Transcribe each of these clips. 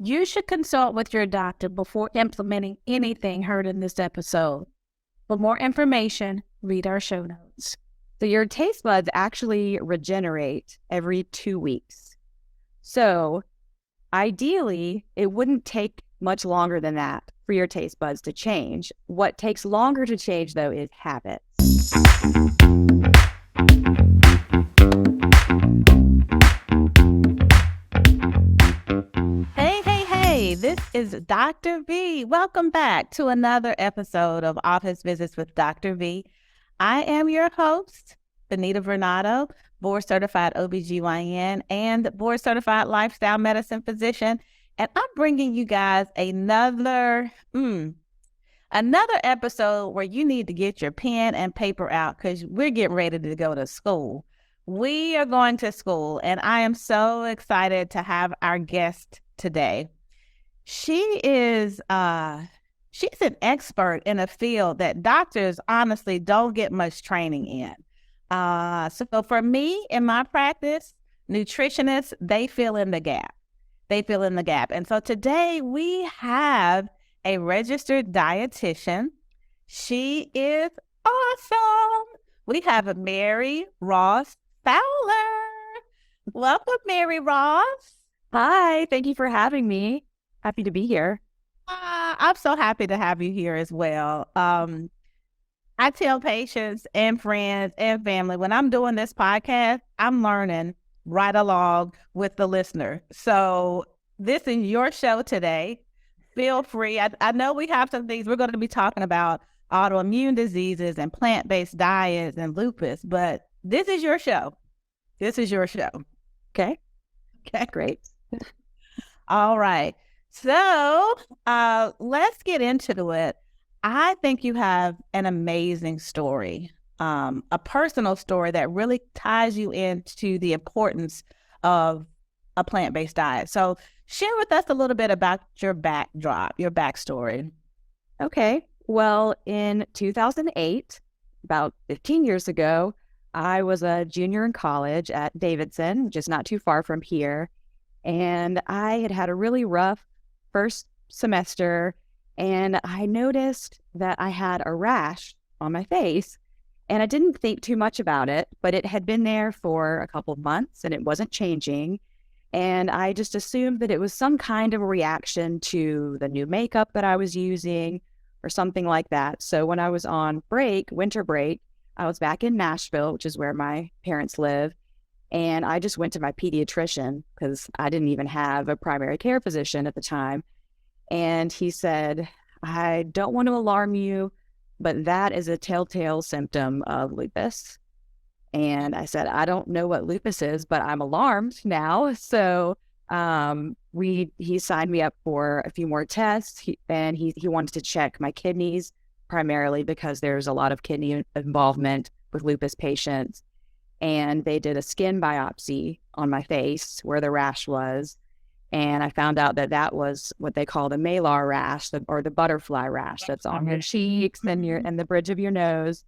You should consult with your doctor before implementing anything heard in this episode. For more information, read our show notes. So your taste buds actually regenerate every 2 weeks. So ideally, it wouldn't take much longer than that for your taste buds to change. What takes longer to change, though, is habits. Hey, this is Dr. V. Welcome back to another episode of Office Visits with Dr. V. I am your host, Benita Vernado, board-certified OBGYN and board-certified lifestyle medicine physician. And I'm bringing you guys another episode where you need to get your pen and paper out because we're getting ready to go to school. We are going to school, and I am so excited to have our guest today. She is she's an expert in a field that doctors honestly don't get much training in. So for me, in my practice, nutritionists, they fill in the gap. And so today we have a registered dietitian. She is awesome. We have a Mary Ross Fowler. Welcome, Mary Ross. Hi, thank you for having me. Happy to be here. I'm so happy to have you here as well. I tell patients and friends and family, when I'm doing this podcast, I'm learning right along with the listener. So this is your show today. Feel free. I know we have some things we're going to be talking about, autoimmune diseases and plant-based diets and lupus, but this is your show. Okay, great. All right. So let's get into it. I think you have an amazing story, a personal story that really ties you into the importance of a plant-based diet. So share with us a little bit about your backstory. Okay, well, in 2008, about 15 years ago, I was a junior in college at Davidson, which is not too far from here. And I had a really rough first semester, and I noticed that I had a rash on my face, and I didn't think too much about it, but it had been there for a couple of months and it wasn't changing. And I just assumed that it was some kind of a reaction to the new makeup that I was using or something like that. So when I was on winter break, I was back in Nashville, which is where my parents live. And I just went to my pediatrician because I didn't even have a primary care physician at the time. And he said, I don't want to alarm you, but that is a telltale symptom of lupus. And I said, I don't know what lupus is, but I'm alarmed now. So he signed me up for a few more tests, and he wanted to check my kidneys primarily because there's a lot of kidney involvement with lupus patients. And they did a skin biopsy on my face where the rash was. And I found out that that was what they call the malar rash, or the butterfly rash that's on your cheeks and the bridge of your nose.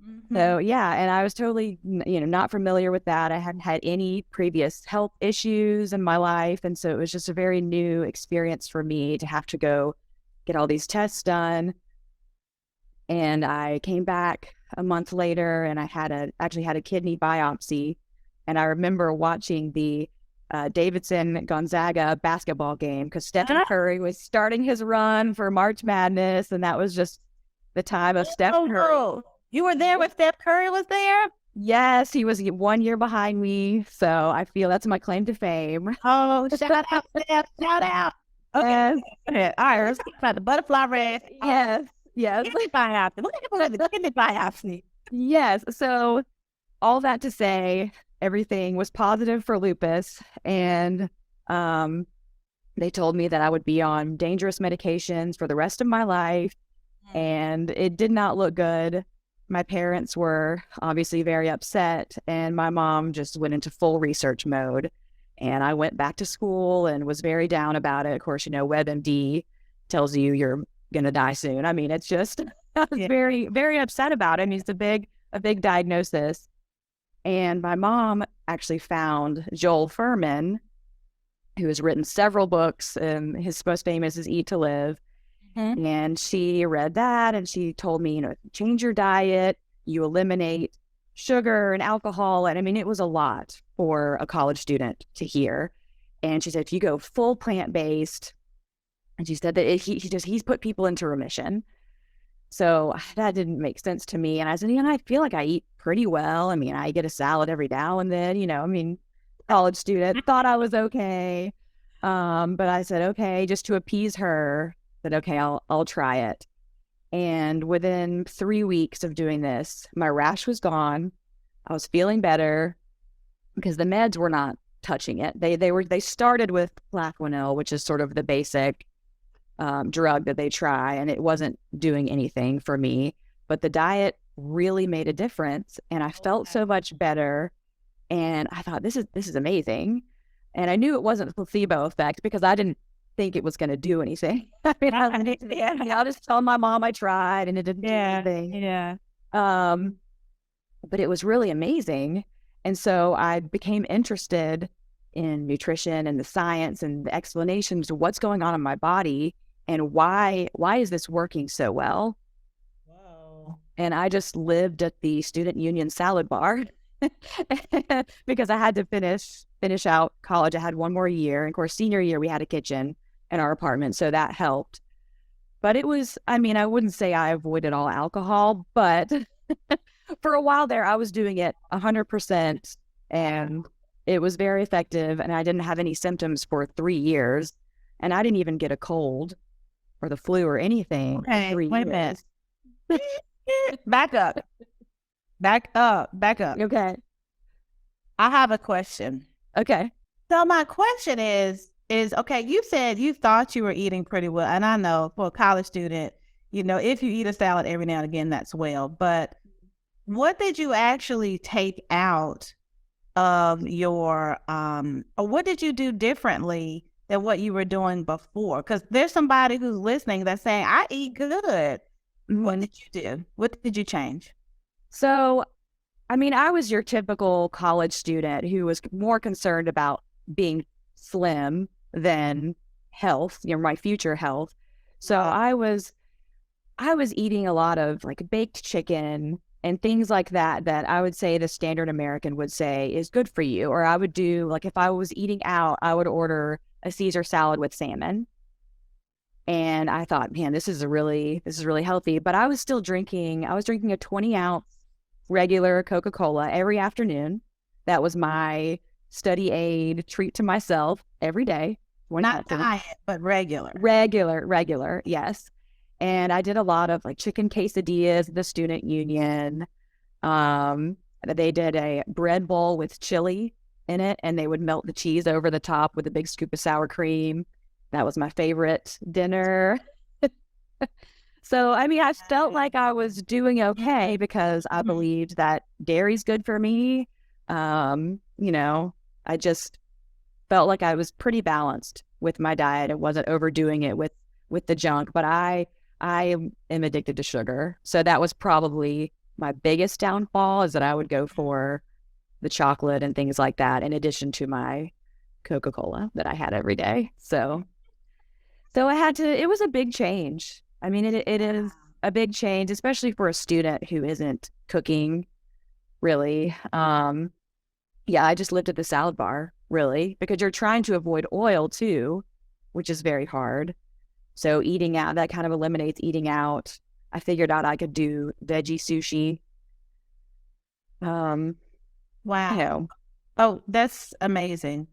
Mm-hmm. So, yeah, and I was totally, not familiar with that. I hadn't had any previous health issues in my life. And so it was just a very new experience for me to have to go get all these tests done. And I came back a month later, and I actually had a kidney biopsy. And I remember watching the Davidson Gonzaga basketball game because Stephen Curry was starting his run for March Madness, and that was just the time of Stephen Curry. You were there when Steph Curry was there? Yes, he was 1 year behind me, so I feel that's my claim to fame. Oh, shout out, Steph! Shout out! Okay, all right, let's talk about the butterfly rash. Yes. Kidney biopsy. Look at the biopsy. Yes. So all that to say, everything was positive for lupus, and they told me that I would be on dangerous medications for the rest of my life, and it did not look good. My parents were obviously very upset, and my mom just went into full research mode. And I went back to school and was very down about it. Of course, WebMD tells you you're going to die soon. I mean, it's just, I was very, very upset about it. I mean, it's a big diagnosis. And my mom actually found Joel Fuhrman who has written several books. His most famous is Eat to Live. Mhm. And she read that and she told me, change your diet, you eliminate sugar and alcohol. And I mean, it was a lot for a college student to hear. And she said, if you go full plant-based, and she said that he's put people into remission. So that didn't make sense to me. And I said, I feel like I eat pretty well. I mean, I get a salad every now and then, I mean, college student, thought I was okay. But I said, okay, just to appease her, that okay, I'll try it. And within 3 weeks of doing this, my rash was gone. I was feeling better because the meds were not touching it. They started with Plaquenil, which is sort of the basic drug that they try, and it wasn't doing anything for me. But the diet really made a difference, and I felt so much better. And I thought, this is amazing. And I knew it wasn't a placebo effect because I didn't think it was going to do anything. I mean, I'll just tell my mom I tried and it didn't do anything. Yeah. But it was really amazing. And so I became interested in nutrition and the science and the explanations of what's going on in my body and why is this working so well. Whoa. And I just lived at the student union salad bar because I had to finish out college. I had one more year. And of course, senior year, we had a kitchen in our apartment. So that helped. But it was, I mean, I wouldn't say I avoided all alcohol, but for a while there, I was doing it 100%. And it was very effective. And I didn't have any symptoms for 3 years. And I didn't even get a cold or the flu or anything. Okay, wait a minute. Back up. Okay. I have a question. Okay. So my question is okay, you said you thought you were eating pretty well. And I know for a college student, if you eat a salad every now and again, that's well. But what did you actually take out of your, or what did you do differently than what you were doing before? Because there's somebody who's listening that's saying, I eat good. What did you do? What did you change? So, I mean, I was your typical college student who was more concerned about being slim than health, my future health. So I was eating a lot of like baked chicken and things like that I would say the standard American would say is good for you. Or I would do, like, if I was eating out, I would order a Caesar salad with salmon. And I thought, man, this is really healthy. But I was drinking a 20-ounce regular Coca-Cola every afternoon. That was my study aid treat to myself every day. Not diet, but regular. Regular, yes. And I did a lot of like chicken quesadillas at the student union. They did a bread bowl with chili in it, and they would melt the cheese over the top with a big scoop of sour cream. That was my favorite dinner. So, I mean, I felt like I was doing okay because I believed that dairy's good for me. I just felt like I was pretty balanced with my diet. I wasn't overdoing it with the junk, but I am addicted to sugar. So that was probably my biggest downfall, is that I would go for the chocolate and things like that in addition to my Coca-Cola that I had every day. So it was a big change. I mean, it is a big change, especially for a student who isn't cooking really. I just lived at the salad bar, really, because you're trying to avoid oil too, which is very hard. So eating out, that kind of eliminates eating out. I figured out I could do veggie sushi. Wow. Oh, that's amazing.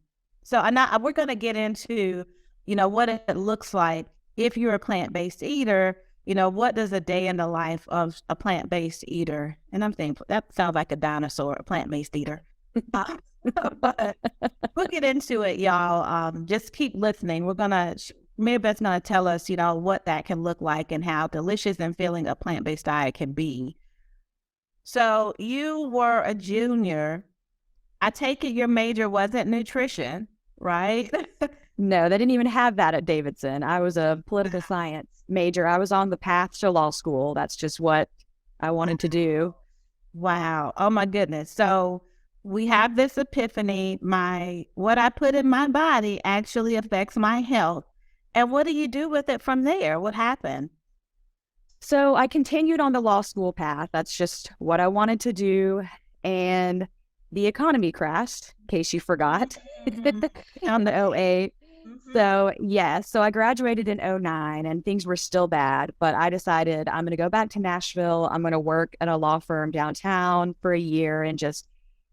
So we're going to get into, what it looks like if you're a plant-based eater. What does a day in the life of a plant-based eater? And I'm thinking that sounds like a dinosaur, a plant-based eater. But we'll get into it, y'all. Just keep listening. Mary Beth's going to tell us, what that can look like and how delicious and filling a plant-based diet can be. So you were a junior. I take it your major wasn't nutrition, right? No, they didn't even have that at Davidson. I was a political science major. I was on the path to law school. That's just what I wanted to do. Wow. Oh my goodness. So we have this epiphany. What I put in my body actually affects my health. And what do you do with it from there? What happened? So I continued on the law school path. That's just what I wanted to do. And the economy crashed, in case you forgot, on the '08. So, yeah, so I graduated in '09 and things were still bad, but I decided I'm going to go back to Nashville. I'm going to work at a law firm downtown for a year and just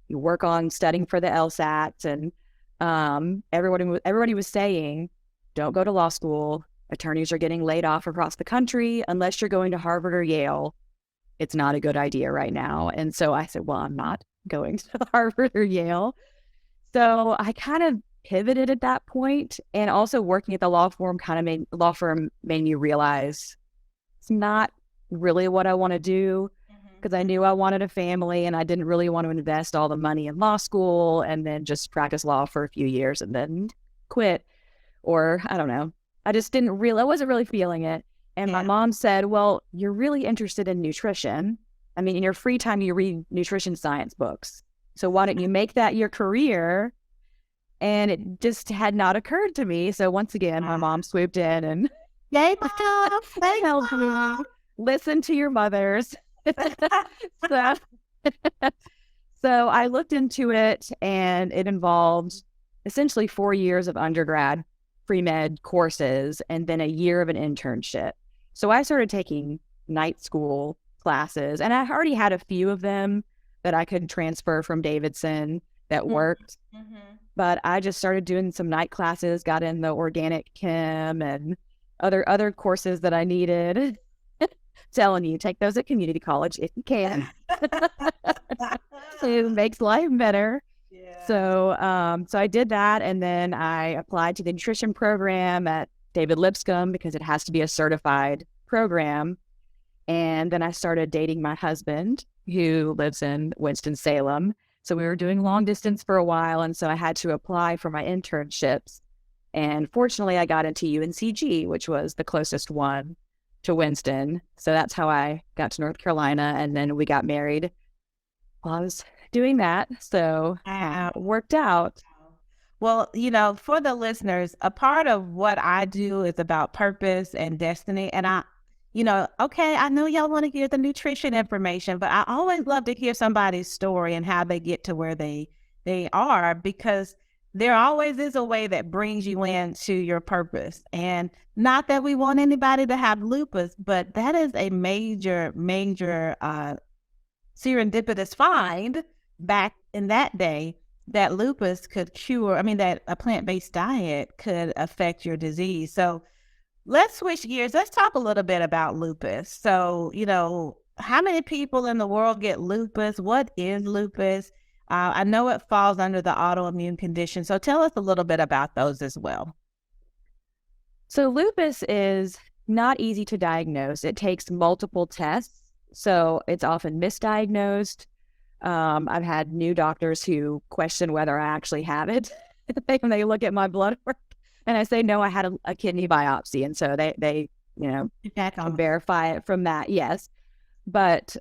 work on studying for the LSATs. And everybody was saying, don't go to law school. Attorneys are getting laid off across the country. Unless you're going to Harvard or Yale, it's not a good idea right now. And so I said, well, I'm not going to Harvard or Yale. So I kind of pivoted at that point, and also working at the law firm made me realize it's not really what I want to do, because I knew I wanted a family and I didn't really want to invest all the money in law school and then just practice law for a few years and then quit. Or I don't know. I wasn't really feeling it. And my mom said, well, you're really interested in nutrition. I mean, in your free time, you read nutrition science books. So why don't you make that your career? And it just had not occurred to me. So once again, my mom swooped in and helped me. Listen to your mothers. so, so I looked into it, and it involved essentially 4 years of undergrad pre-med courses and then a year of an internship. So I started taking night school classes, and I already had a few of them that I could transfer from Davidson that worked. But I just started doing some night classes, got in the organic chem and other courses that I needed. Telling you, take those at community college if you can. It makes life better. So I did that, and then I applied to the nutrition program at David Lipscomb because it has to be a certified program. And then I started dating my husband, who lives in Winston-Salem. So we were doing long distance for a while, and so I had to apply for my internships. And fortunately, I got into UNCG, which was the closest one to Winston. So that's how I got to North Carolina, and then we got married while I was doing that. So it worked out. Well, for the listeners, a part of what I do is about purpose and destiny. And okay, I know y'all want to hear the nutrition information, but I always love to hear somebody's story and how they get to where they are, because there always is a way that brings you into your purpose. And not that we want anybody to have lupus, but that is a major serendipitous find back in that day, that lupus could cure, that a plant-based diet could affect your disease. So let's switch gears. Let's talk a little bit about lupus. So, how many people in the world get lupus? What is lupus? I know it falls under the autoimmune condition. So tell us a little bit about those as well. So lupus is not easy to diagnose. It takes multiple tests. So it's often misdiagnosed. I've had new doctors who question whether I actually have it. They look at my blood work. And I say, no, I had a kidney biopsy. And so they verify it from that. Yes. But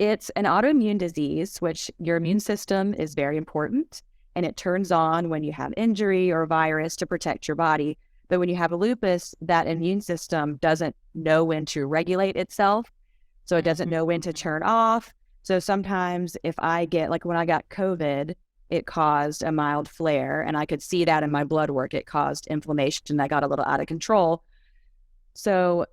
it's an autoimmune disease, which your immune system is very important. And it turns on when you have injury or virus to protect your body. But when you have a lupus, that immune system doesn't know when to regulate itself. So it doesn't know when to turn off. So sometimes if I get, like when I got COVID, it caused a mild flare, and I could see that in my blood work. It caused inflammation that got a little out of control. So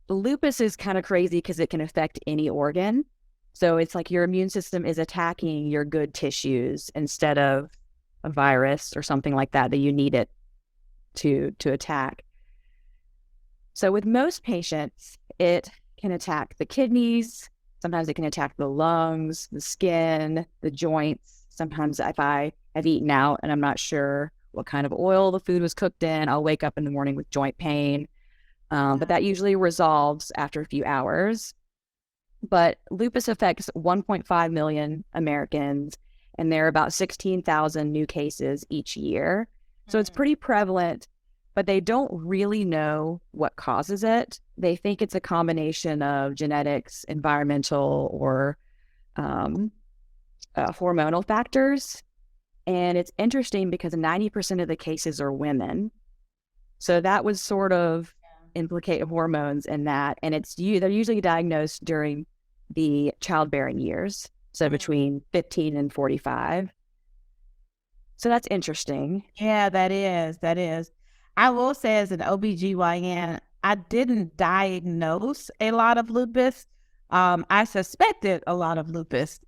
lupus is kind of crazy because it can affect any organ. So it's like your immune system is attacking your good tissues instead of a virus or something like that you need it to attack. So with most patients, it can attack the kidneys. Sometimes it can attack the lungs, the skin, the joints. Sometimes if I have eaten out and I'm not sure what kind of oil the food was cooked in, I'll wake up in the morning with joint pain. But that usually resolves after a few hours. But lupus affects 1.5 million Americans, and there are about 16,000 new cases each year. So it's pretty prevalent, but they don't really know what causes it. They think it's a combination of genetics, environmental, or um, hormonal factors. And it's interesting because 90% of the cases are women. So that would sort of implicate hormones in that. And they're usually diagnosed during the childbearing years. So between 15 and 45. So that's interesting. Yeah, that is. That is. I will say, as an OBGYN, I didn't diagnose a lot of lupus. I suspected a lot of lupus.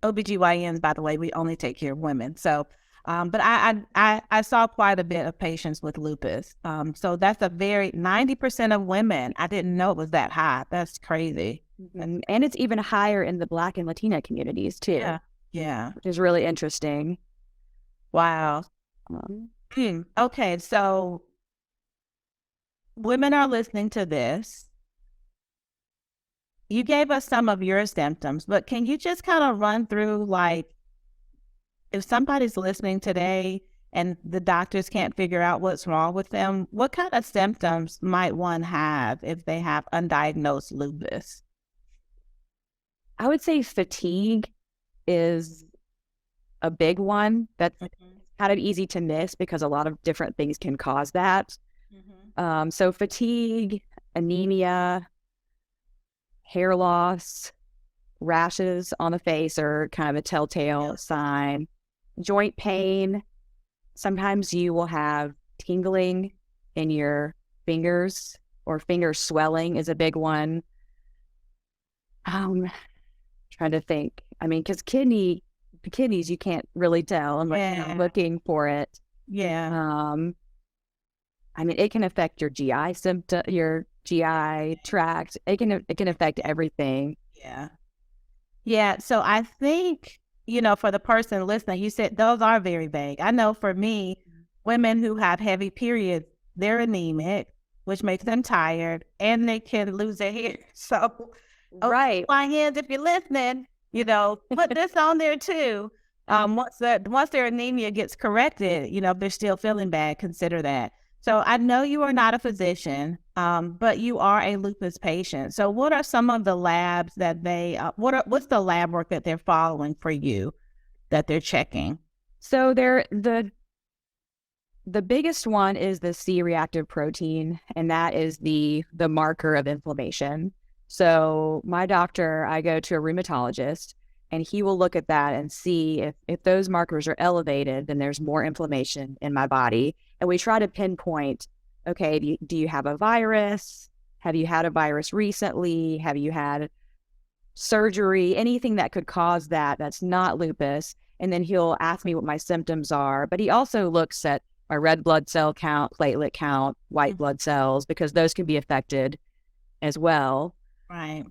OBGYNs, by the way, we only take care of women. So, but I saw quite a bit of patients with lupus. So that's 90% of women. I didn't know it was that high. That's crazy. And it's even higher in the Black and Latina communities too. Yeah. Yeah. Which is really interesting. Wow. Okay. So women are listening to this. You gave us some of your symptoms, but can you just kind of run through, like, if somebody's listening today and the doctors can't figure out what's wrong with them, what kind of symptoms might one have if they have undiagnosed lupus? I would say fatigue is a big one. That's kind of easy to miss because a lot of different things can cause that. So fatigue, anemia, hair loss, rashes on the face are kind of a telltale sign. Joint pain. Sometimes you will have tingling in your fingers, or finger swelling is a big one. Trying to think. I mean, because kidneys, you can't really tell unless you're looking for it. Yeah. I mean, it can affect your GI symptom, your GI tract. It can affect everything. Yeah. Yeah. So I think, for the person listening, you said those are very vague. I know for me, women who have heavy periods, they're anemic, which makes them tired, and they can lose their hair. So, right. My hands, if you're listening, put this on there too. Once their anemia gets corrected, if they're still feeling bad, consider that. So I know you are not a physician, but you are a lupus patient. So what are some of the labs that what's the lab work that they're following for you, that they're checking? So the biggest one is the C-reactive protein, and that is the marker of inflammation. So my doctor, I go to a rheumatologist, and he will look at that and see if those markers are elevated, then there's more inflammation in my body. And we try to pinpoint, okay, do you have a virus? Have you had a virus recently? Have you had surgery? Anything that could cause that's not lupus. And then he'll ask me what my symptoms are. But he also looks at my red blood cell count, platelet count, white blood cells, because those can be affected as well. Right.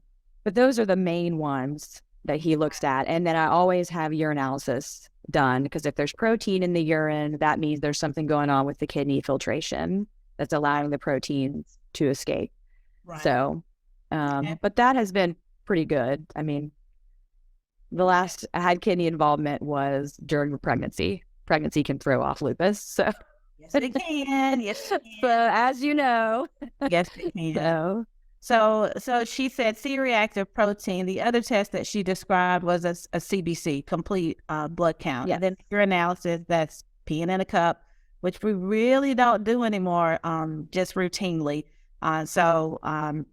But those are the main ones that he looks at. And then I always have urinalysis done, because if there's protein in the urine, that means there's something going on with the kidney filtration that's allowing the proteins to escape. Right. So, but that has been pretty good. I mean, the last I had kidney involvement was during pregnancy. Pregnancy can throw off lupus. So yes, it can. Yes, it can. So as you know, yes, it can. So she said C-reactive protein. The other test that she described was a CBC, complete blood count. Yes. And then urinalysis, that's peeing in a cup, which we really don't do anymore, just routinely. So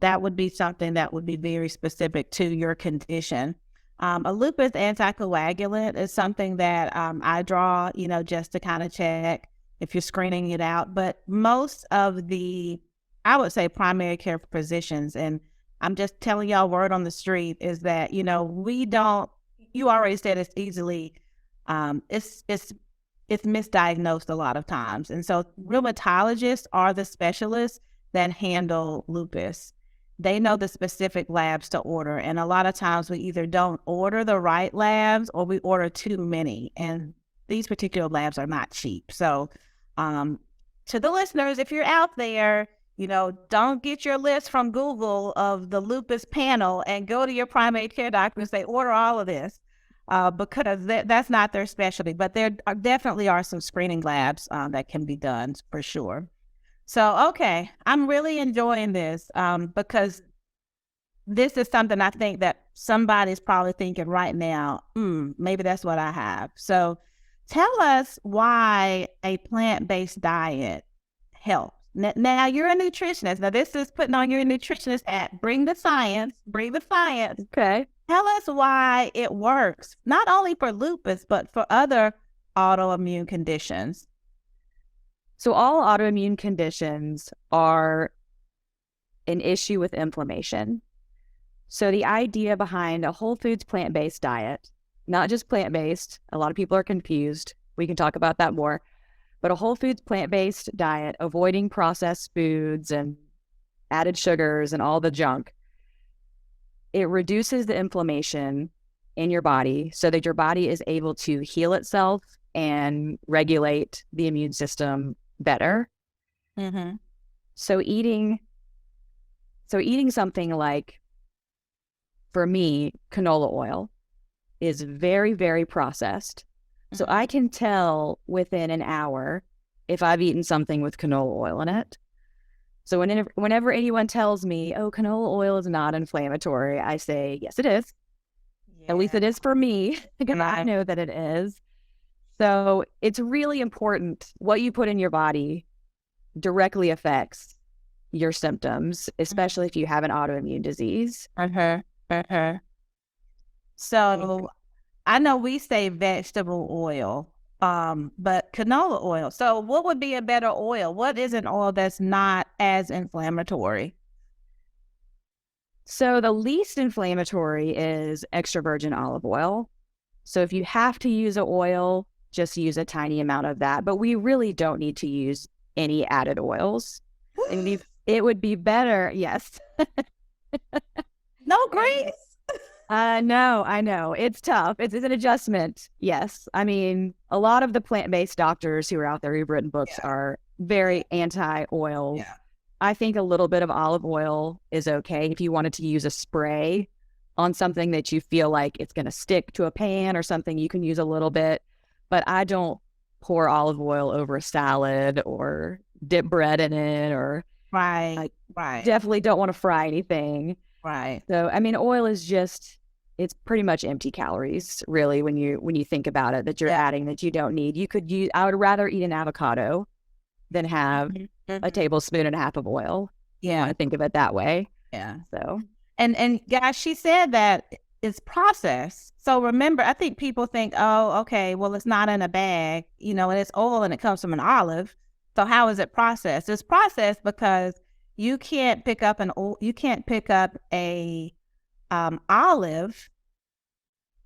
that would be something that would be very specific to your condition. A lupus anticoagulant is something that I draw, just to kind of check if you're screening it out. But most of I would say primary care physicians, and I'm just telling y'all word on the street, is that, we don't, you already said it's easily, it's misdiagnosed a lot of times. And so rheumatologists are the specialists that handle lupus. They know the specific labs to order. And a lot of times we either don't order the right labs or we order too many. And these particular labs are not cheap. So to the listeners, if you're out there, don't get your list from Google of the lupus panel and go to your primary care doctor and say, order all of this, because that's not their specialty. But there definitely are some screening labs that can be done for sure. So, okay, I'm really enjoying this because this is something I think that somebody's probably thinking right now, maybe that's what I have. So tell us why a plant-based diet helps. Now you're a nutritionist. Now this is putting on your nutritionist hat. Bring the science. Bring the science. Okay. Tell us why it works, not only for lupus, but for other autoimmune conditions. So all autoimmune conditions are an issue with inflammation. So the idea behind a whole foods plant-based diet, not just plant-based, a lot of people are confused. We can talk about that more. But a whole foods plant-based diet, avoiding processed foods and added sugars and all the junk, it reduces the inflammation in your body so that your body is able to heal itself and regulate the immune system better. Mm-hmm. So eating something like, for me, canola oil is very, very processed. Mm-hmm. So I can tell within an hour if I've eaten something with canola oil in it. So whenever anyone tells me, oh, canola oil is not inflammatory, I say, yes, it is. Yeah. At least it is for me, because I know that it is. So it's really important. What you put in your body directly affects your symptoms, especially if you have an autoimmune disease. So I know we say vegetable oil, but canola oil. So what would be a better oil? What is an oil that's not as inflammatory? So the least inflammatory is extra virgin olive oil. So if you have to use an oil, just use a tiny amount of that. But we really don't need to use any added oils. And it would be better, yes. No grease. No, I know. It's tough. It's an adjustment. Yes. I mean, a lot of the plant-based doctors who are out there who've written books are very anti-oil. Yeah. I think a little bit of olive oil is okay if you wanted to use a spray on something that you feel like it's going to stick to a pan or something. You can use a little bit, but I don't pour olive oil over a salad or dip bread in it, or right. Definitely don't want to fry anything. Right. So, I mean, oil is just, it's pretty much empty calories, really, when you think about it, that you're adding that you don't need. I would rather eat an avocado than have a tablespoon and a half of oil. Yeah. I think of it that way. Yeah. So, and guys, she said that it's processed. So remember, I think people think, oh, okay, well, it's not in a bag, and it's oil and it comes from an olive. So how is it processed? It's processed because you can't pick up a olive,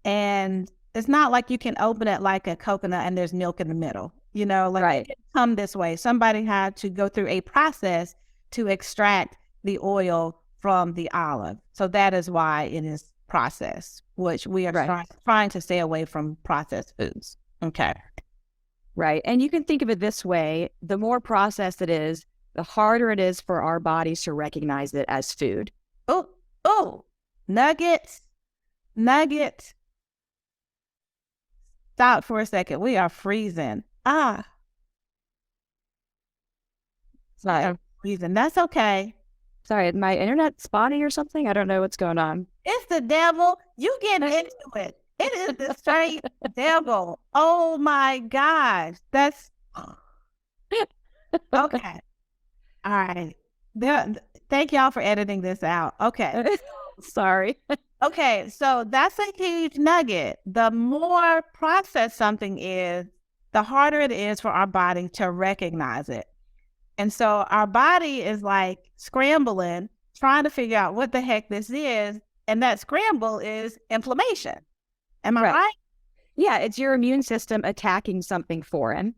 and it's not like you can open it like a coconut and there's milk in the middle. Right. It didn't come this way. Somebody had to go through a process to extract the oil from the olive. So that is why it is processed, which we are trying to stay away from processed foods. Okay. Right. And you can think of it this way: the more processed it is, the harder it is for our bodies to recognize it as food. Oh, nuggets. Stop for a second. We are freezing. Sorry, I'm freezing. That's okay. Sorry, my internet spotty or something? I don't know what's going on. It's the devil. You get into it. It is the straight devil. Oh my gosh. That's okay. All right. Thank y'all for editing this out. Okay. Sorry. Okay, so that's a huge nugget. The more processed something is, the harder it is for our body to recognize it. And so our body is like scrambling, trying to figure out what the heck this is. And that scramble is inflammation. Am I right? Yeah, it's your immune system attacking something foreign.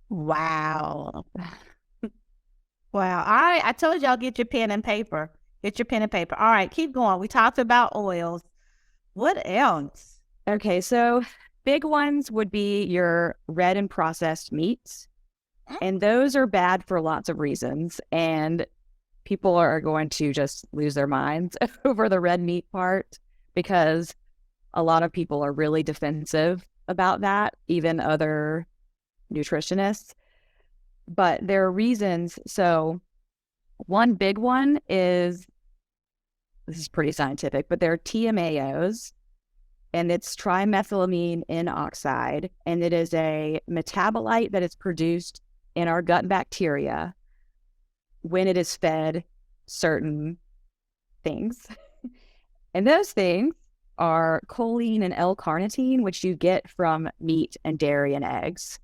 Wow. Wow. All right. I told y'all, get your pen and paper. Get your pen and paper. All right. Keep going. We talked about oils. What else? Okay. So big ones would be your red and processed meats. And those are bad for lots of reasons. And people are going to just lose their minds over the red meat part, because a lot of people are really defensive about that, even other nutritionists. But there are reasons. So One big one is, this is pretty scientific, but they're TMAOs, and it's trimethylamine N oxide, and it is a metabolite that is produced in our gut bacteria when it is fed certain things. And those things are choline and L-carnitine, which you get from meat and dairy and eggs.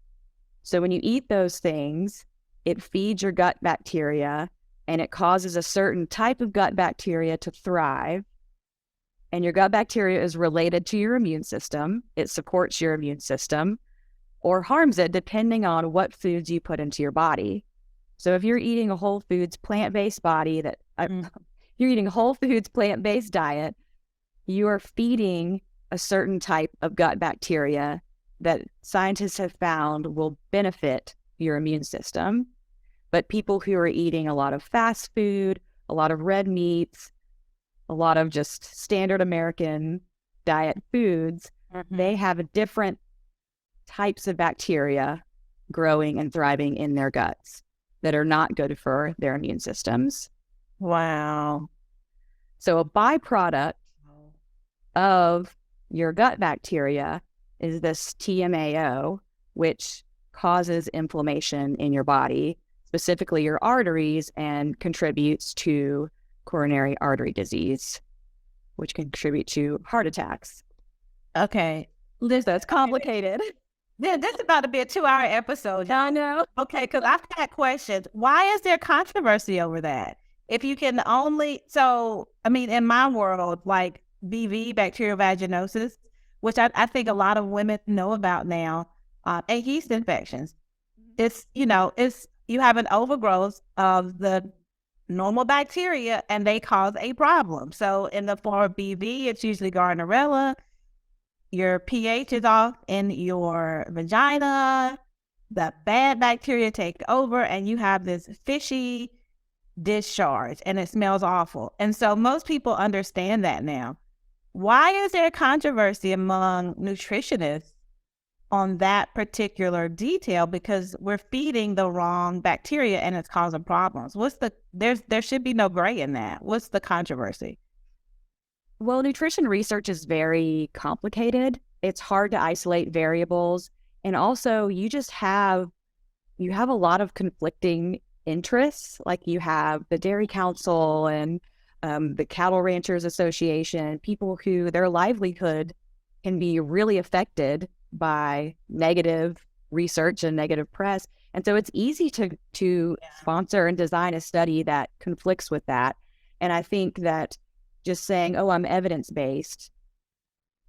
So when you eat those things, it feeds your gut bacteria, and it causes a certain type of gut bacteria to thrive. And your gut bacteria is related to your immune system. It supports your immune system or harms it depending on what foods you put into your body. So if you're eating a whole foods plant-based you're eating a whole foods plant-based diet, you are feeding a certain type of gut bacteria that scientists have found will benefit your immune system. But people who are eating a lot of fast food, a lot of red meats, a lot of just standard American diet foods, they have different types of bacteria growing and thriving in their guts that are not good for their immune systems. Wow. So a byproduct of your gut bacteria is this TMAO, which causes inflammation in your body, specifically your arteries, and contributes to coronary artery disease, which can contribute to heart attacks. Okay. So it's complicated. Yeah, this is about to be a 2-hour episode. I know. Okay, because I've had questions. Why is there controversy over that? If you can only, so, I mean, in my world, like BV, bacterial vaginosis, which I think a lot of women know about now, and yeast infections. It's, you have an overgrowth of the normal bacteria and they cause a problem. So in the form of BV, it's usually Gardnerella. Your pH is off in your vagina. The bad bacteria take over and you have this fishy discharge and it smells awful. And so most people understand that now. Why is there controversy among nutritionists on that particular detail? Because we're feeding the wrong bacteria and it's causing problems. There should be no gray in that. What's the controversy? Well, nutrition research is very complicated. It's hard to isolate variables. And also you have a lot of conflicting interests. Like you have the Dairy Council and the Cattle Ranchers Association, people who their livelihood can be really affected by negative research and negative press. And so it's easy to sponsor and design a study that conflicts with that. And I think that just saying, oh, I'm evidence-based,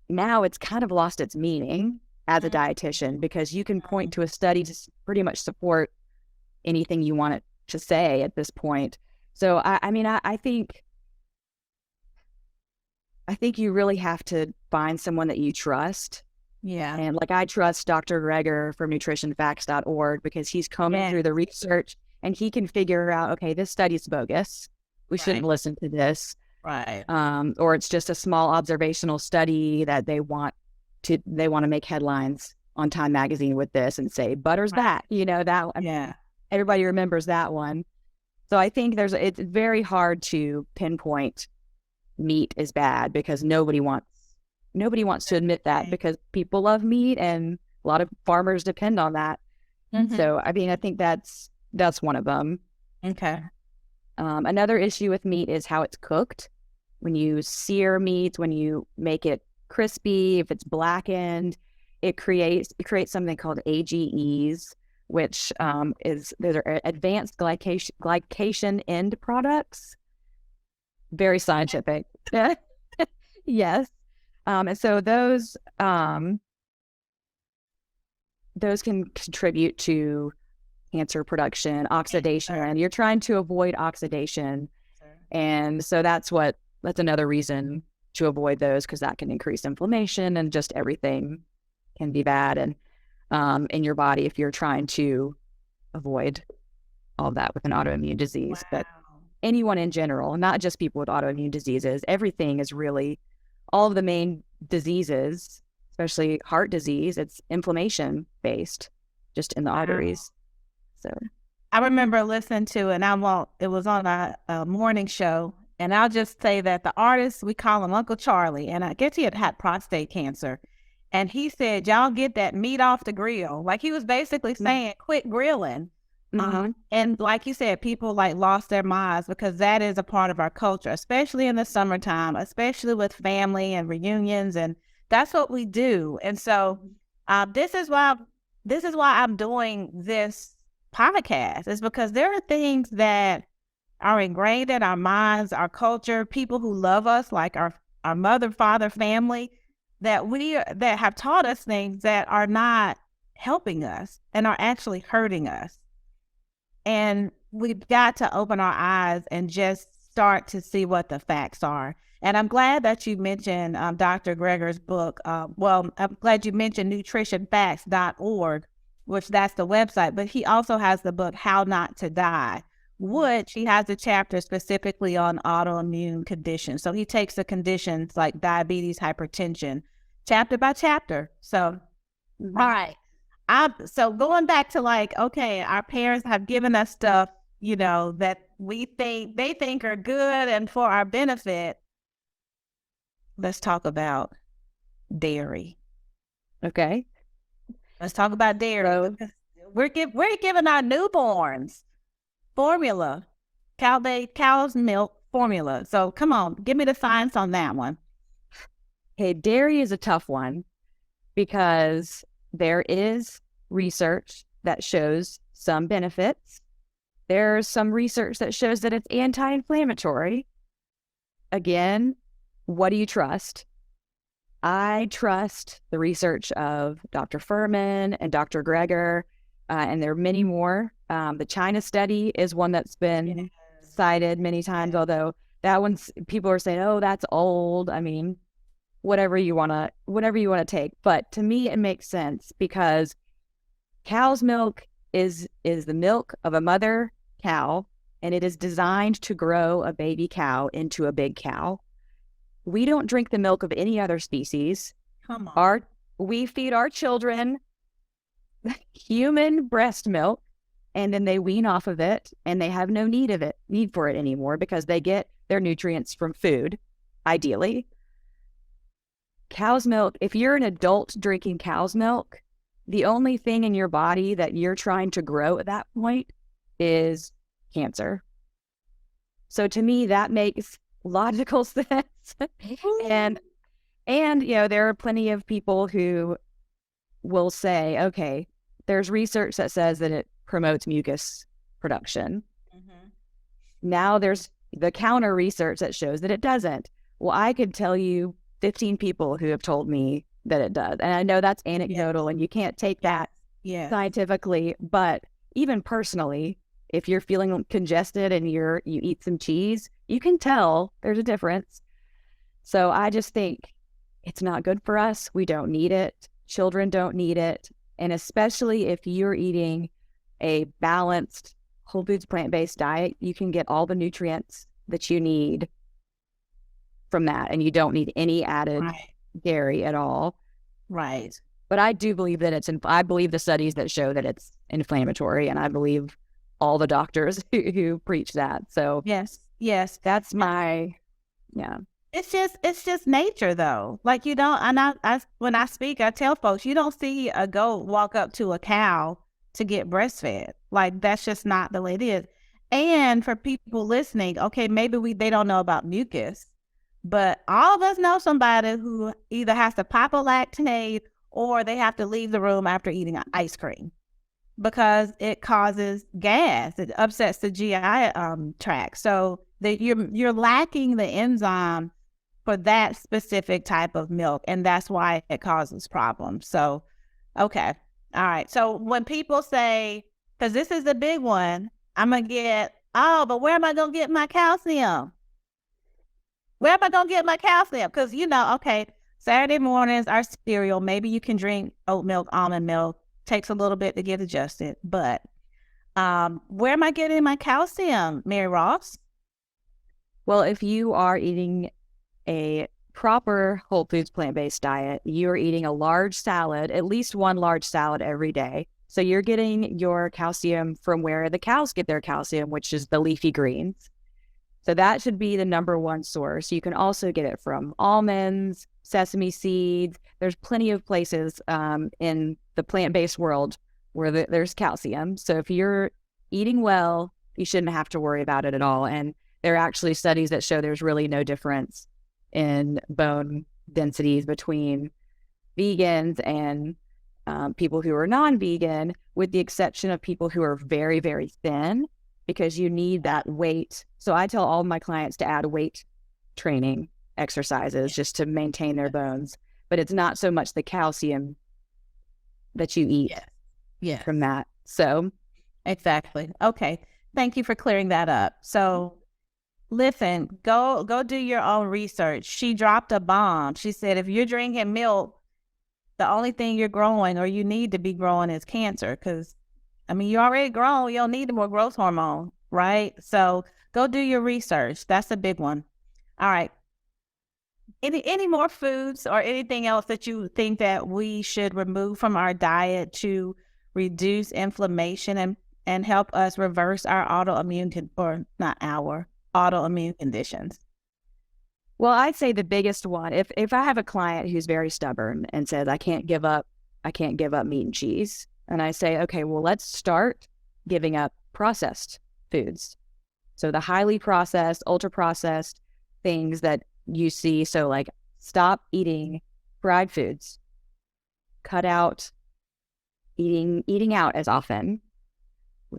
now it's kind of lost its meaning as a dietitian, because you can point to a study to pretty much support anything you want it to say at this point. So, I think you really have to find someone that you trust. Yeah. And like I trust Dr. Greger from nutritionfacts.org because he's combing through the research and he can figure out, okay, this study's bogus. We shouldn't listen to this. Right. Or it's just a small observational study that they want to make headlines on Time Magazine with this and say, butter's back, that. Everybody remembers that one. So I think it's very hard to pinpoint meat is bad because nobody wants to admit that because people love meat and a lot of farmers depend on that. Mm-hmm. So, I think that's one of them. Okay. Another issue with meat is how it's cooked. When you sear meat, when you make it crispy, if it's blackened, it creates something called AGEs, which those are advanced glycation end products. Very scientific. Yes. And so those can contribute to cancer production, oxidation, and you're trying to avoid oxidation. And so that's another reason to avoid those, because that can increase inflammation and just everything can be bad and in your body if you're trying to avoid all that with an autoimmune disease. Wow. But anyone in general, not just people with autoimmune diseases, everything is really, all of the main diseases, especially heart disease, it's inflammation based just in the arteries. So I remember listening to, and it was on a morning show, and I'll just say that the artist, we call him Uncle Charlie, and I guess he had prostate cancer. And he said, y'all get that meat off the grill. Like he was basically saying, quit grilling. And like you said, people like lost their minds because that is a part of our culture, especially in the summertime, especially with family and reunions. And that's what we do. And so this is why I'm doing this podcast, is because there are things that are ingrained in our minds, our culture, people who love us, like our mother, father, family, that have taught us things that are not helping us and are actually hurting us. And we've got to open our eyes and just start to see what the facts are. And I'm glad that you mentioned Dr. Greger's book. I'm glad you mentioned nutritionfacts.org, which that's the website. But he also has the book, How Not to Die, which he has a chapter specifically on autoimmune conditions. So he takes the conditions like diabetes, hypertension, chapter by chapter. So, all right. So going back to like, okay, our parents have given us stuff, that they think are good and for our benefit. Let's talk about dairy. Okay. Let's talk about dairy. We're giving our newborns formula, cow's milk formula. So come on, give me the science on that one. Okay, dairy is a tough one because there is research that shows some benefits. There's some research that shows that it's anti-inflammatory. Again, what do you trust? I trust the research of Dr. Furman and Dr. Greger, and there are many more. The China study is one that's been cited many times, although that one's, people are saying, oh, that's old. I mean, whatever you want to take. But to me, it makes sense because cow's milk is the milk of a mother cow, and it is designed to grow a baby cow into a big cow. We don't drink the milk of any other species. Come on. We feed our children human breast milk, and then they wean off of it, and they have no need for it anymore because they get their nutrients from food, ideally. Cow's milk, if you're an adult drinking cow's milk, the only thing in your body that you're trying to grow at that point is cancer. So to me, that makes logical sense. and there are plenty of people who will say, okay, there's research that says that it promotes mucus production. Now there's the counter research that shows that it doesn't. Well, I could tell you 15 people who have told me that it does. And I know that's anecdotal and you can't take that scientifically, but even personally, if you're feeling congested and you eat some cheese, you can tell there's a difference. So I just think it's not good for us. We don't need it. Children don't need it. And especially if you're eating a balanced whole foods plant-based diet, you can get all the nutrients that you need from that. And you don't need any added dairy at all. Right. But I do believe that I believe the studies that show that it's inflammatory, and I believe all the doctors who preach that. So yes, that's It's just nature though. Like you don't, and when I speak, I tell folks, you don't see a goat walk up to a cow to get breastfed. Like that's just not the way it is. And for people listening, okay, maybe they don't know about mucus, but all of us know somebody who either has to pop a lactate or they have to leave the room after eating ice cream because it causes gas. It upsets the GI tract. So that you're lacking the enzyme for that specific type of milk, and that's why it causes problems. So, okay. All right. So when people say, because this is a big one, I'm going to get, but where am I going to get my calcium? Where am I going to get my calcium? Because, okay, Saturday mornings, our cereal, maybe you can drink oat milk, almond milk, takes a little bit to get adjusted, but where am I getting my calcium, Mary Ross? Well, if you are eating a proper whole foods plant-based diet, you're eating a large salad, at least one large salad every day. So you're getting your calcium from where the cows get their calcium, which is the leafy greens. So that should be the number one source. You can also get it from almonds, sesame seeds. There's plenty of places in the plant-based world where there's calcium. So if you're eating well, you shouldn't have to worry about it at all. And there are actually studies that show there's really no difference in bone densities between vegans and people who are non-vegan, with the exception of people who are very, very thin, because you need that weight. So I tell all of my clients to add weight training exercises just to maintain their bones. But it's not so much the calcium that you eat from that. So exactly. Okay. Thank you for clearing that up. So listen, go do your own research. She dropped a bomb. She said, if you're drinking milk, the only thing you're growing or you need to be growing is cancer. Because, I mean, you're already grown. You don't need more growth hormone, right? So go do your research. That's a big one. All right. Any more foods or anything else that you think that we should remove from our diet to reduce inflammation and help us reverse our autoimmune conditions? Well, I'd say the biggest one, if I have a client who's very stubborn and says, I can't give up meat and cheese. And I say, okay, well, let's start giving up processed foods. So the highly processed, ultra processed things that you see. So like, stop eating fried foods, cut out eating out as often,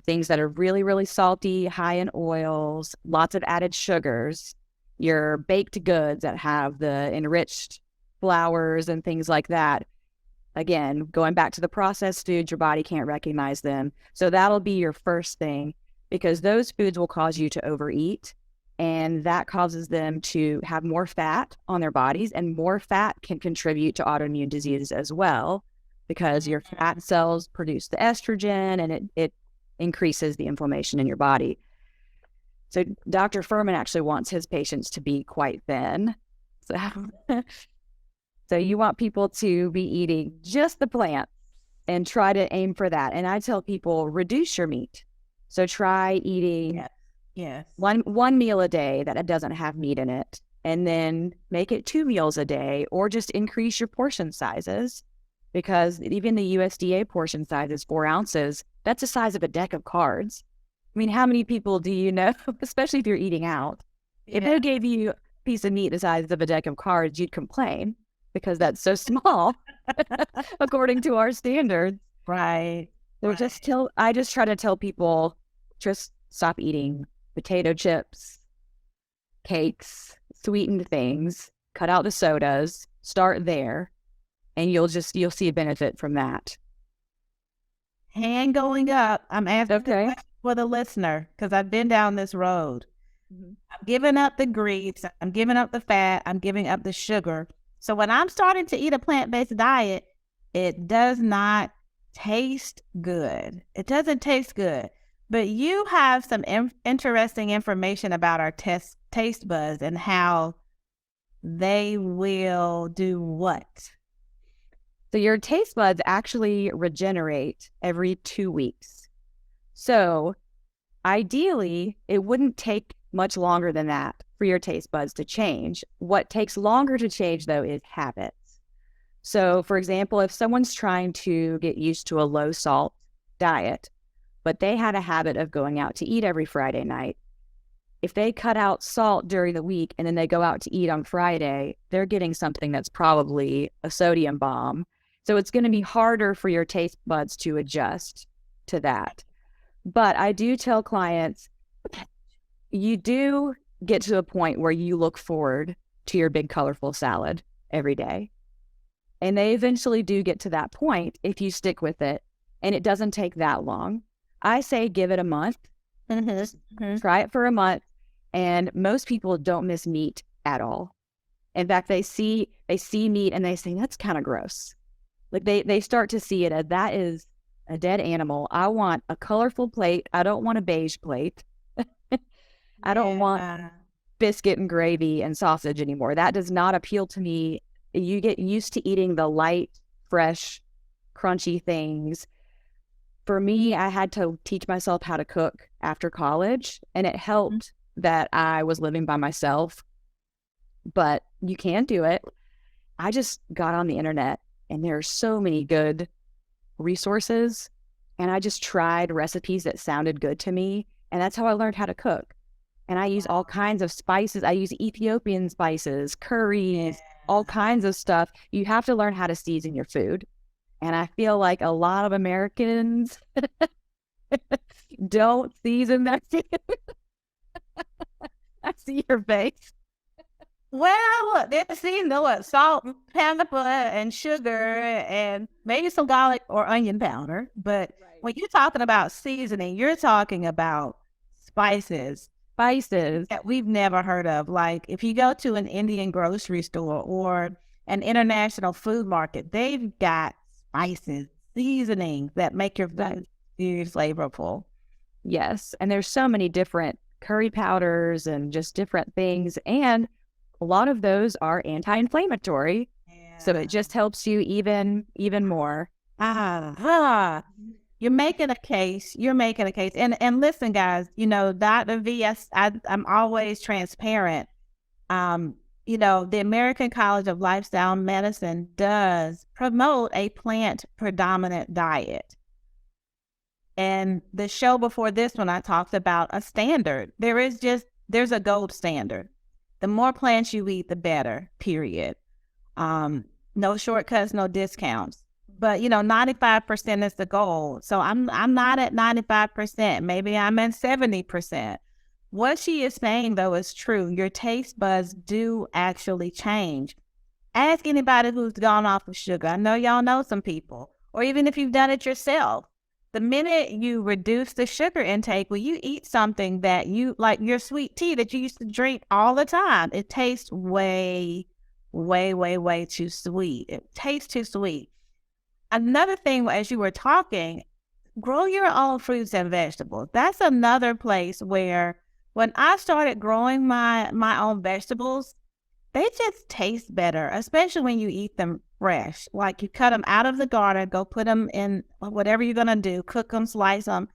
things that are really, really salty, high in oils, lots of added sugars, your baked goods that have the enriched flours and things like that. Again, going back to the processed foods, your body can't recognize them. So that'll be your first thing, because those foods will cause you to overeat, and that causes them to have more fat on their bodies, and more fat can contribute to autoimmune diseases as well, because your fat cells produce the estrogen and it increases the inflammation in your body. So Dr. Furman actually wants his patients to be quite thin. So you want people to be eating just the plants and try to aim for that. And I tell people, reduce your meat. So try eating one meal a day that doesn't have meat in it, and then make it 2 meals a day, or just increase your portion sizes, because even the USDA portion size is 4 ounces. That's the size of a deck of cards. I mean, how many people do you know, especially if you're eating out, if they gave you a piece of meat the size of a deck of cards, you'd complain because that's so small according to our standards. Right. So I just try to tell people, just stop eating potato chips, cakes, sweetened things, cut out the sodas, start there, and you'll see a benefit from that. Hand going up. I'm asking for the listener, because I've been down this road. I'm giving up the grease. I'm giving up the fat. I'm giving up the sugar. So when I'm starting to eat a plant-based diet, it does not taste good. It doesn't taste good. But you have some interesting information about our taste buds and how they will do what? So your taste buds actually regenerate every 2 weeks. So ideally, it wouldn't take much longer than that for your taste buds to change. What takes longer to change, though, is habits. So, for example, if someone's trying to get used to a low salt diet, but they had a habit of going out to eat every Friday night, if they cut out salt during the week and then they go out to eat on Friday, they're getting something that's probably a sodium bomb. So it's going to be harder for your taste buds to adjust to that. But I do tell clients, you do get to a point where you look forward to your big colorful salad every day. And they eventually do get to that point if you stick with it. And it doesn't take that long. I say give it a month. Try it for a month. And most people don't miss meat at all. In fact, they see meat and they say, that's kind of gross. Like they start to see it as, that is a dead animal. I want a colorful plate. I don't want a beige plate. I don't want biscuit and gravy and sausage anymore. That does not appeal to me. You get used to eating the light, fresh, crunchy things. for me, I had to teach myself how to cook after college, and it helped that I was living by myself, but you can do it. I just got on the internet, and there are so many good resources, and I just tried recipes that sounded good to me, and that's how I learned how to cook. And I use all kinds of spices. I use Ethiopian spices, curries, all kinds of stuff. You have to learn how to season your food. And I feel like a lot of Americans don't season their food. I see your face. Well, there's season what salt, pepper, and sugar, and maybe some garlic or onion powder. But when you're talking about seasoning, you're talking about spices that we've never heard of. Like if you go to an Indian grocery store or an international food market, they've got spices, seasonings that make your food very flavorful. Yes. And there's so many different curry powders and just different things. And a lot of those are anti-inflammatory. Yeah. So it just helps you even more. You're making a case. You're making a case. And listen, guys, you know, Dr. V, I'm always transparent. You know, the American College of Lifestyle Medicine does promote a plant predominant diet. And the show before this one, I talked about a standard. There's a gold standard. The more plants you eat, the better, period. No shortcuts, no discounts. But, you know, 95% is the goal. So I'm not at 95%. Maybe I'm at 70%. What she is saying, though, is true. Your taste buds do actually change. Ask anybody who's gone off of sugar. I know y'all know some people. Or even if you've done it yourself. The minute you reduce the sugar intake, when you eat something that you, like your sweet tea that you used to drink all the time, it tastes way, way, way, way too sweet. It tastes too sweet. Another thing, as you were talking, grow your own fruits and vegetables. That's another place where when I started growing my own vegetables, they just taste better, especially when you eat them fresh. Like you cut them out of the garden, go put them in whatever you're going to do, cook them, slice them.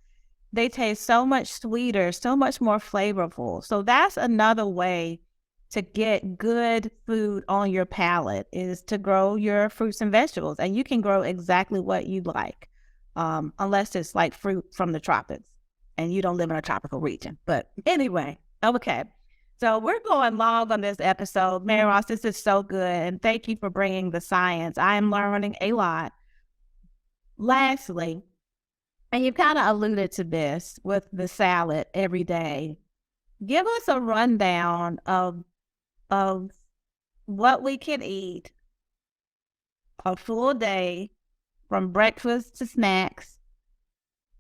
They taste so much sweeter, so much more flavorful. So that's another way to get good food on your palate, is to grow your fruits and vegetables. And you can grow exactly what you like, unless it's like fruit from the tropics and you don't live in a tropical region. But anyway, okay. So we're going long on this episode. Mary Ross, this is so good. And thank you for bringing the science. I am learning a lot. Lastly, and you kind of alluded to this with the salad every day, give us a rundown of what we can eat a full day, from breakfast to snacks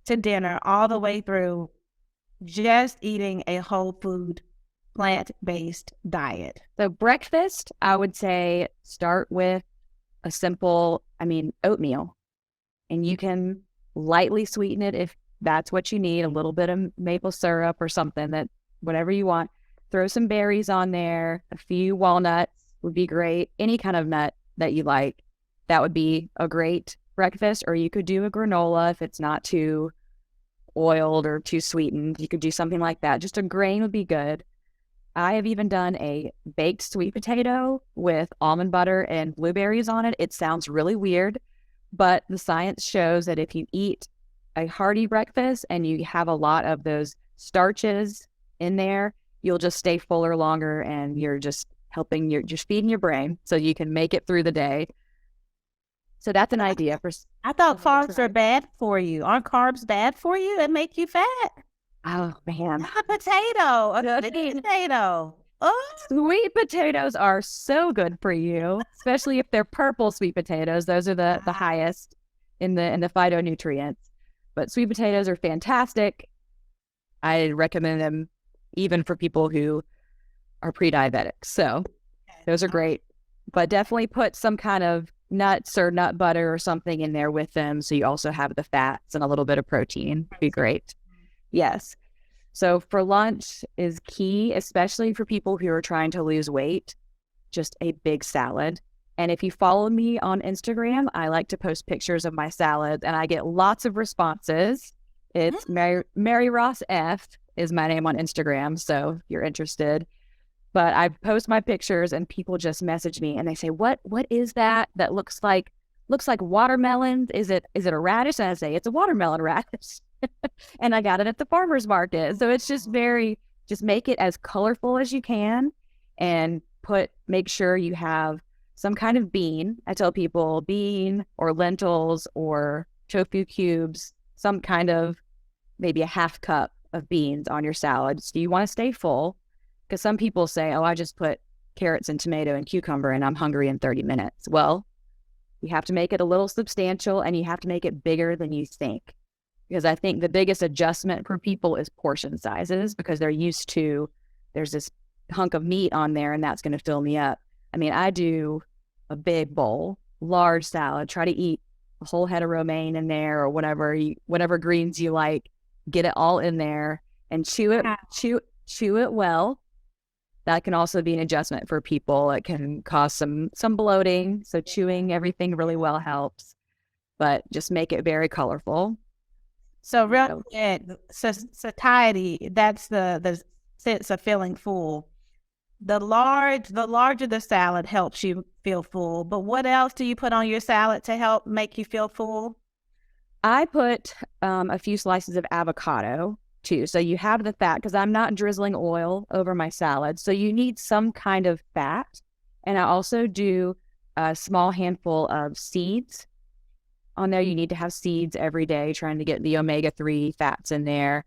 to dinner, all the way through just eating a whole food, plant-based diet. So breakfast, I would say start with a simple, oatmeal. And you can lightly sweeten it if that's what you need, a little bit of maple syrup or something, that whatever you want. Throw some berries on there, a few walnuts would be great. Any kind of nut that you like, that would be a great breakfast. Or you could do a granola if it's not too oiled or too sweetened. You could do something like that. Just a grain would be good. I have even done a baked sweet potato with almond butter and blueberries on it. It sounds really weird, but the science shows that if you eat a hearty breakfast and you have a lot of those starches in there, you'll just stay fuller longer, and you're just feeding your brain so you can make it through the day. So that's an idea for. I thought carbs are bad for you. Aren't carbs bad for you? They make you fat. Oh man, A potato. Oh, sweet potatoes are so good for you, especially if they're purple sweet potatoes. Those are the highest in the phytonutrients. But sweet potatoes are fantastic. I recommend them even for people who are pre-diabetic. So those are great. But definitely put some kind of nuts or nut butter or something in there with them, so you also have the fats and a little bit of protein. Be great. Yes. So for lunch is key, especially for people who are trying to lose weight. Just a big salad. And if you follow me on Instagram, I like to post pictures of my salads and I get lots of responses. It's Mary Ross F is my name on Instagram. So if you're interested, but I post my pictures and people just message me and they say, what is that? That looks like watermelon. Is it a radish? And I say, it's a watermelon radish. And I got it at the farmer's market. So it's just make it as colorful as you can and make sure you have some kind of bean. I tell people bean or lentils or tofu cubes, some kind of maybe a half cup of beans on your salad. So you want to stay full, because some people say, oh, I just put carrots and tomato and cucumber and I'm hungry in 30 minutes. Well, you have to make it a little substantial and you have to make it bigger than you think. Because I think the biggest adjustment for people is portion sizes, because they're used to, there's this hunk of meat on there and that's going to fill me up. I mean, I do a big bowl, large salad, try to eat a whole head of romaine in there or whatever greens you like, get it all in there and chew it well. That can also be an adjustment for people. It can cause some bloating. So chewing everything really well helps, but just make it very colorful. So real quick, satiety, that's the sense of feeling full. The larger the salad helps you feel full, but what else do you put on your salad to help make you feel full? I put a few slices of avocado too. So you have the fat, because I'm not drizzling oil over my salad. So you need some kind of fat. And I also do a small handful of seeds on there. You need to have seeds every day, trying to get the omega-3 fats in there.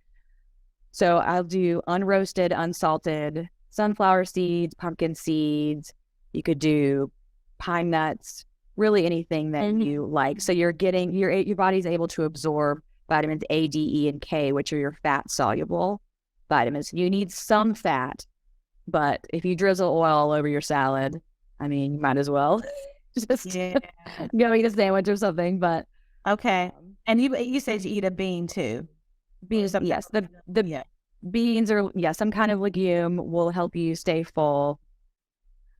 So I'll do unroasted, unsalted sunflower seeds, pumpkin seeds. You could do pine nuts, really anything that you like. So you're getting, your body's able to absorb vitamins A, D, E, and K, which are your fat soluble vitamins. You need some fat, but if you drizzle oil all over your salad, I mean, you might as well just go eat a sandwich or something. But okay. And you said you eat a bean too. Beans, yes. Beans are, some kind of legume will help you stay full.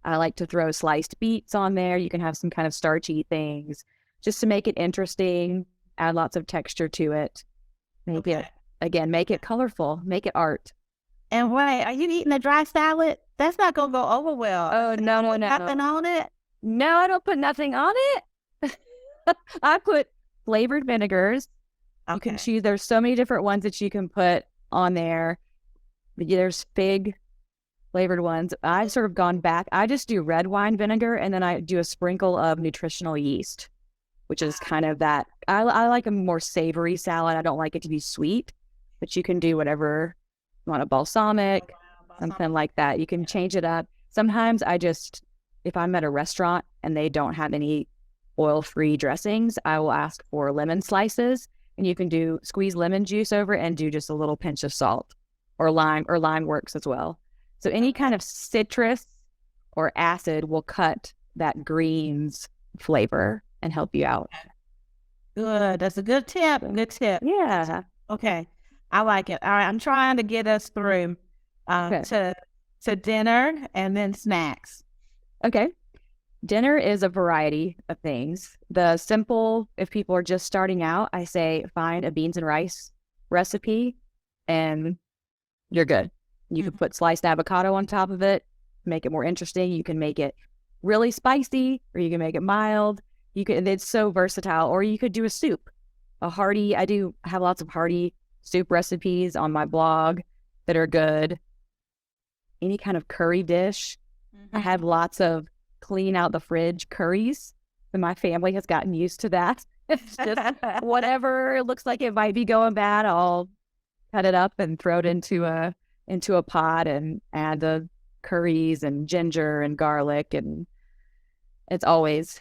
I like to throw sliced beets on there. You can have some kind of starchy things just to make it interesting, add lots of texture to it. Make it colorful, make it art. And wait, are you eating a dry salad? That's not going to go over well. Oh, no. Nothing on it? No, I don't put nothing on it. I put flavored vinegars. Okay. You can choose. There's so many different ones that you can put on there. There's fig flavored ones. I've sort of gone back. I just do red wine vinegar, and then I do a sprinkle of nutritional yeast, which is kind of that. I like a more savory salad. I don't like it to be sweet, but you can do whatever you want, a balsamic, something like that. You can change it up. Sometimes if I'm at a restaurant and they don't have any oil-free dressings, I will ask for lemon slices, and you can squeeze lemon juice over it and do just a little pinch of salt, or lime works as well. So any kind of citrus or acid will cut that greens flavor and help you out. Good. That's a good tip. Good tip. Yeah. Okay. I like it. All right. I'm trying to get us through to dinner and then snacks. Okay. Dinner is a variety of things. The simple, if people are just starting out, I say find a beans and rice recipe and you're good. You can put sliced avocado on top of it, make it more interesting. You can make it really spicy, or you can make it mild. It's so versatile. Or you could do a soup, I have lots of hearty soup recipes on my blog that are good. Any kind of curry dish. I have lots of clean out the fridge curries, and my family has gotten used to that. It's just whatever looks like it might be going bad, I'll cut it up and throw it into a pot and add the curries and ginger and garlic, and it's always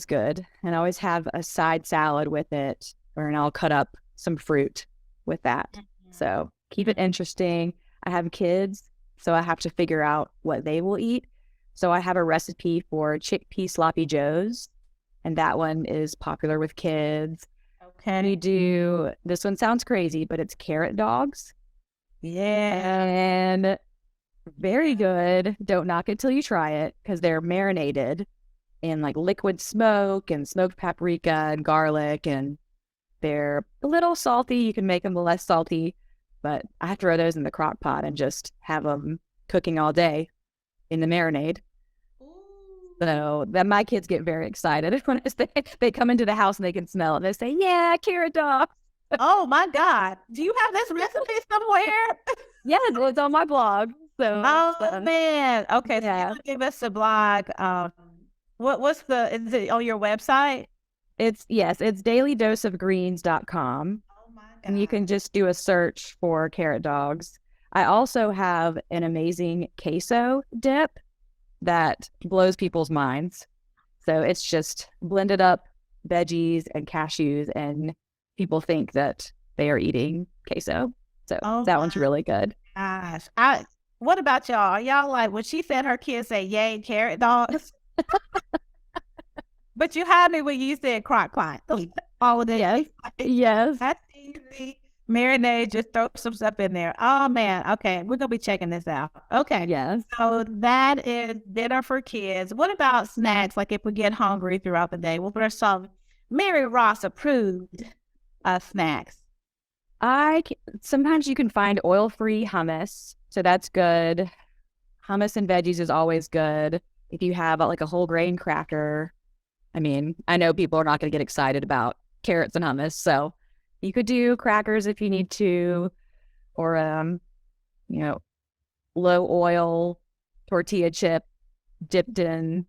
good. And I always have a side salad with it, and I'll cut up some fruit with that. So keep it interesting. I have kids, so I have to figure out what they will eat. So I have a recipe for chickpea sloppy joes, and that one is popular with kids. Okay. We do, this one sounds crazy, but it's carrot dogs. Yeah. And very good. Don't knock it till you try it, because they're marinated in like liquid smoke and smoked paprika and garlic, and they're a little salty. You can make them less salty, but I throw those in the crock pot and just have them cooking all day in the marinade. So that my kids get very excited when they come into the house and they can smell it. They say, "Yeah, carrot dog." Oh my God. Do you have this recipe somewhere? Yeah, it's on my blog. So, man. Okay, so yeah, you give us a blog. Is it on your website? it's dailydoseofgreens.com. Oh my And you God. can just do a search for carrot dogs. I also have an amazing queso dip that blows people's minds. So it's just blended up veggies and cashews, and people think that they are eating queso. So Oh that one's really good. gosh. What about y'all? Are y'all like when she said her kids say yay carrot dogs? But you had me when you said crock pot. All of that. Yes. Yes. That's easy. Marinade, just throw some stuff in there. Oh man. Okay. We're gonna be checking this out. Okay. Yes. So that is dinner for kids. What about snacks? Like if we get hungry throughout the day, what are some Mary Ross approved snacks? Sometimes you can find oil-free hummus, so that's good. Hummus and veggies is always good. If you have like a whole grain cracker, I mean, I know people are not going to get excited about carrots and hummus, so you could do crackers if you need to, or you know, low oil tortilla chip dipped in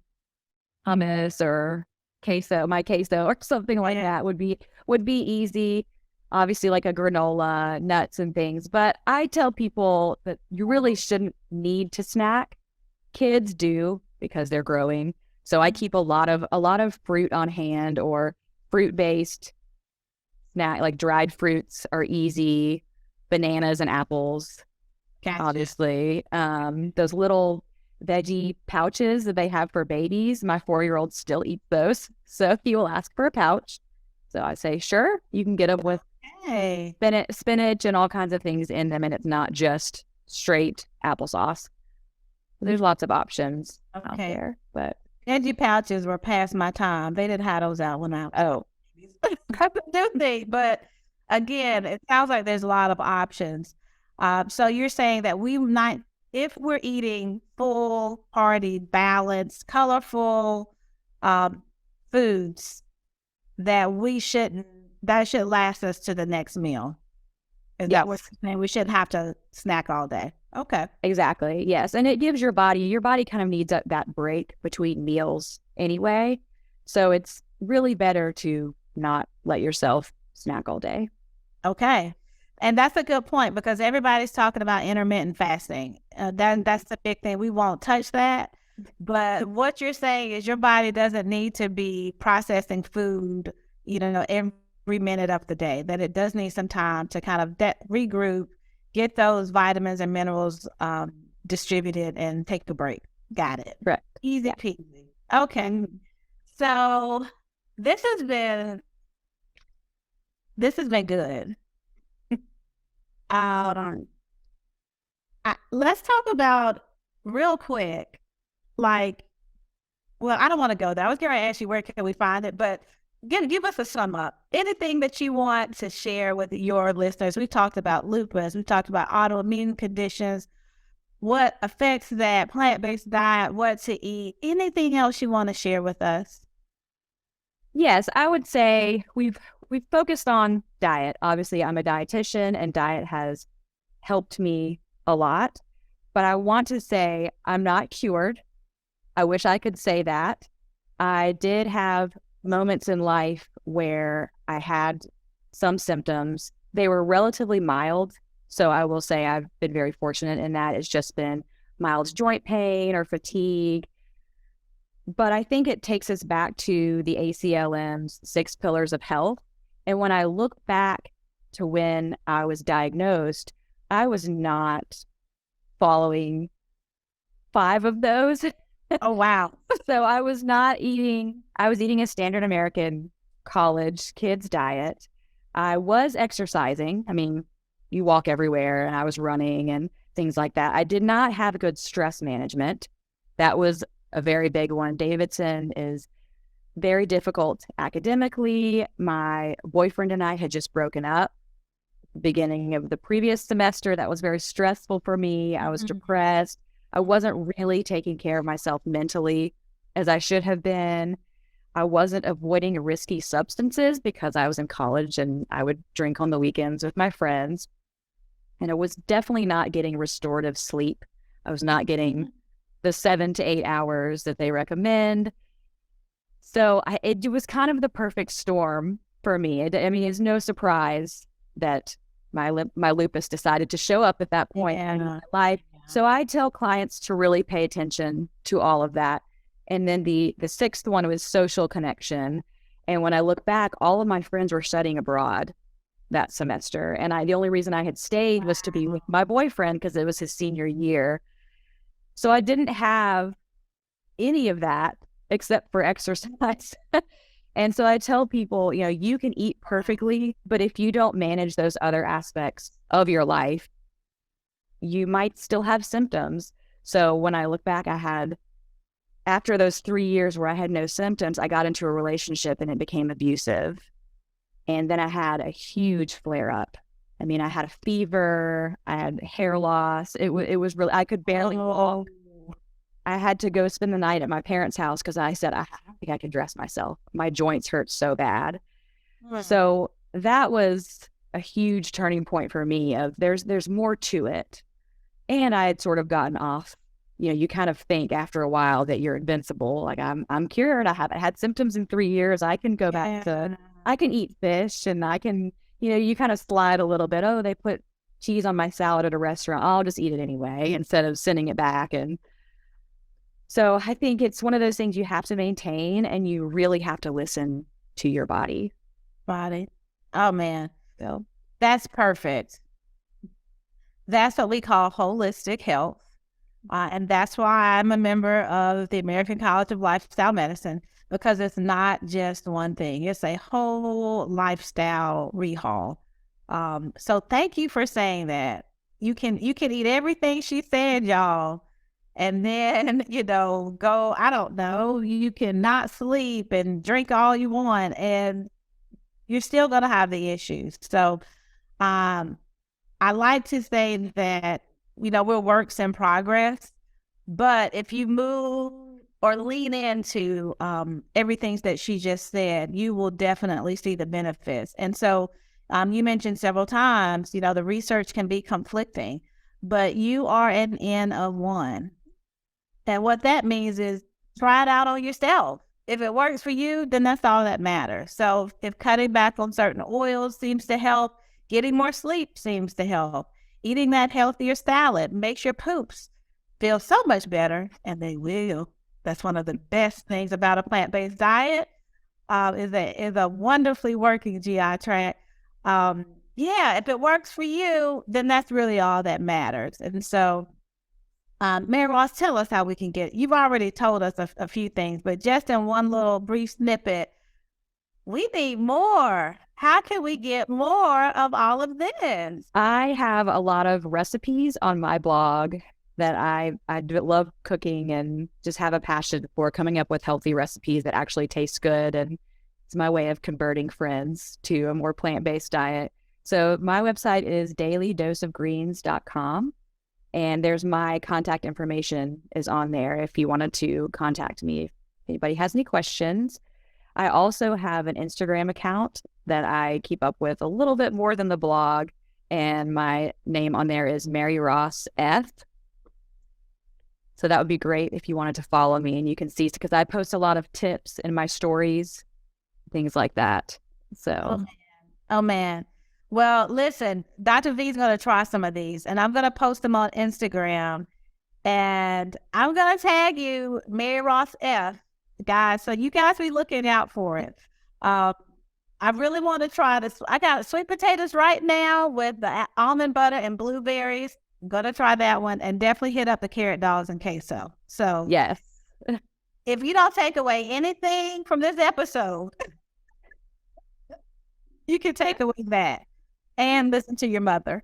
hummus or queso, my queso or something like that would be easy. Obviously, like a granola, nuts and things. But I tell people that you really shouldn't need to snack. Kids do because they're growing. So I keep a lot of fruit on hand, or fruit-based snack, like dried fruits are easy, bananas and apples, Gotcha. obviously. Those little veggie pouches that they have for babies, my 4-year-old still eats those. So he will ask for a pouch. So I say, sure, you can get them with spinach and all kinds of things in them, and it's not just straight applesauce. There's lots of options out there, but veggie pouches were past my time. They didn't have those out when do they? But again, it sounds like there's a lot of options. So you're saying that if we're eating full party, balanced, colorful foods, that should last us to the next meal. Is that what you're saying? We shouldn't have to snack all day. Okay. Exactly. Yes. And it gives your body kind of needs that break between meals anyway. So it's really better to not let yourself snack all day. Okay. And that's a good point, because everybody's talking about intermittent fasting. That's the big thing. We won't touch that. But what you're saying is your body doesn't need to be processing food, every minute of the day, that it does need some time to kind of regroup, get those vitamins and minerals distributed, and take a break. Got it. Right. Easy peasy. Okay. So this has been good. Let's talk about real quick, I don't want to go there. I was going to ask you where can we find it, but give us a sum up. Anything that you want to share with your listeners. We talked about lupus. We talked about autoimmune conditions, what affects that, plant-based diet, what to eat. Anything else you want to share with us? Yes, I would say we've focused on diet. Obviously, I'm a dietitian, and diet has helped me a lot. But I want to say I'm not cured. I wish I could say that. I did have moments in life where I had some symptoms. They were relatively mild. So I will say I've been very fortunate in that. It's just been mild joint pain or fatigue. But I think it takes us back to the ACLM's 6 pillars of health. And when I look back to when I was diagnosed, I was not following 5 of those. Oh, wow. So I was eating a standard American college kids diet. I was exercising. I mean, you walk everywhere, and I was running and things like that. I did not have good stress management. That was a very big one. Davidson is very difficult academically. My boyfriend and I had just broken up beginning of the previous semester. That was very stressful for me. I was depressed. I wasn't really taking care of myself mentally as I should have been. I wasn't avoiding risky substances because I was in college and I would drink on the weekends with my friends. And I was definitely not getting restorative sleep. I was not getting the 7 to 8 hours that they recommend. So it was kind of the perfect storm for me. I mean, it's no surprise that my lupus decided to show up at that point in my life. So I tell clients to really pay attention to all of that. And then the sixth one was social connection. And when I look back, all of my friends were studying abroad that semester. And the only reason I had stayed was to be with my boyfriend because it was his senior year. So I didn't have any of that except for exercise. And so I tell people, you can eat perfectly, but if you don't manage those other aspects of your life, you might still have symptoms. So when I look back, after those 3 years where I had no symptoms, I got into a relationship and it became abusive. And then I had a huge flare up. I mean, I had a fever, I had hair loss. It was really, I could barely walk. I had to go spend the night at my parents' house because I said, I don't think I can dress myself. My joints hurt so bad. So that was a huge turning point for me of there's more to it. And I had sort of gotten off. You kind of think after a while that you're invincible. Like I'm cured. I haven't had symptoms in 3 years. I can go back I can eat fish and I can, you kind of slide a little bit. Oh, they put cheese on my salad at a restaurant. I'll just eat it anyway instead of sending it back. And so I think it's one of those things you have to maintain and you really have to listen to your body. Oh, man. So that's perfect. That's what we call holistic health. And that's why I'm a member of the American College of Lifestyle Medicine, because it's not just one thing. It's a whole lifestyle rehaul. So thank you for saying that. You can eat everything she said, y'all. And then, go, I don't know, you can not sleep and drink all you want and you're still going to have the issues. So I like to say that, we're works in progress, but if you move or lean into everything that she just said, you will definitely see the benefits. And so you mentioned several times, the research can be conflicting, but you are an N of one. And what that means is try it out on yourself. If it works for you, then that's all that matters. So if cutting back on certain oils seems to help, getting more sleep seems to help, eating that healthier salad makes your poops feel so much better, and they will. That's one of the best things about a plant-based diet, is a wonderfully working GI tract. If it works for you, then that's really all that matters. And so Mary Ross, tell us how we can you've already told us a few things, but just in one little brief snippet, we need more. How can we get more of all of this? I have a lot of recipes on my blog that I love cooking and just have a passion for coming up with healthy recipes that actually taste good. And it's my way of converting friends to a more plant-based diet. So my website is dailydoseofgreens.com. And there's my contact information is on there if you wanted to contact me. If anybody has any questions. I also have an Instagram account that I keep up with a little bit more than the blog. And my name on there is Mary Ross F. So that would be great if you wanted to follow me and you can see, because I post a lot of tips in my stories, things like that. So. Oh, man. Well, listen, Dr. V is going to try some of these and I'm going to post them on Instagram and I'm going to tag you, Mary Ross F, guys. So you guys be looking out for it. I really want to try this. I got sweet potatoes right now with the almond butter and blueberries. I'm going to try that one and definitely hit up the carrot dogs and queso. So yes, if you don't take away anything from this episode, you can take away that. And listen to your mother.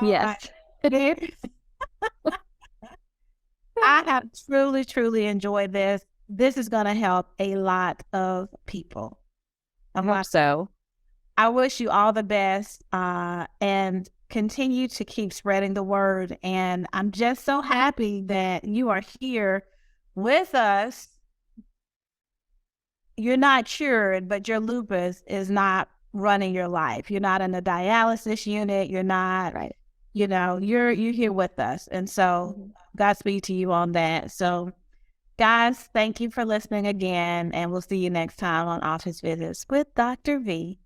Yes. Right. I have truly, truly enjoyed this. This is going to help a lot of people. I hope so. I wish you all the best and continue to keep spreading the word. And I'm just so happy that you are here with us. You're not cured, but your lupus is not running your life. You're not in a dialysis unit. You're not, Right. you're here with us. And so Godspeed to you on that. So guys, thank you for listening again. And we'll see you next time on Office Visits with Dr. V.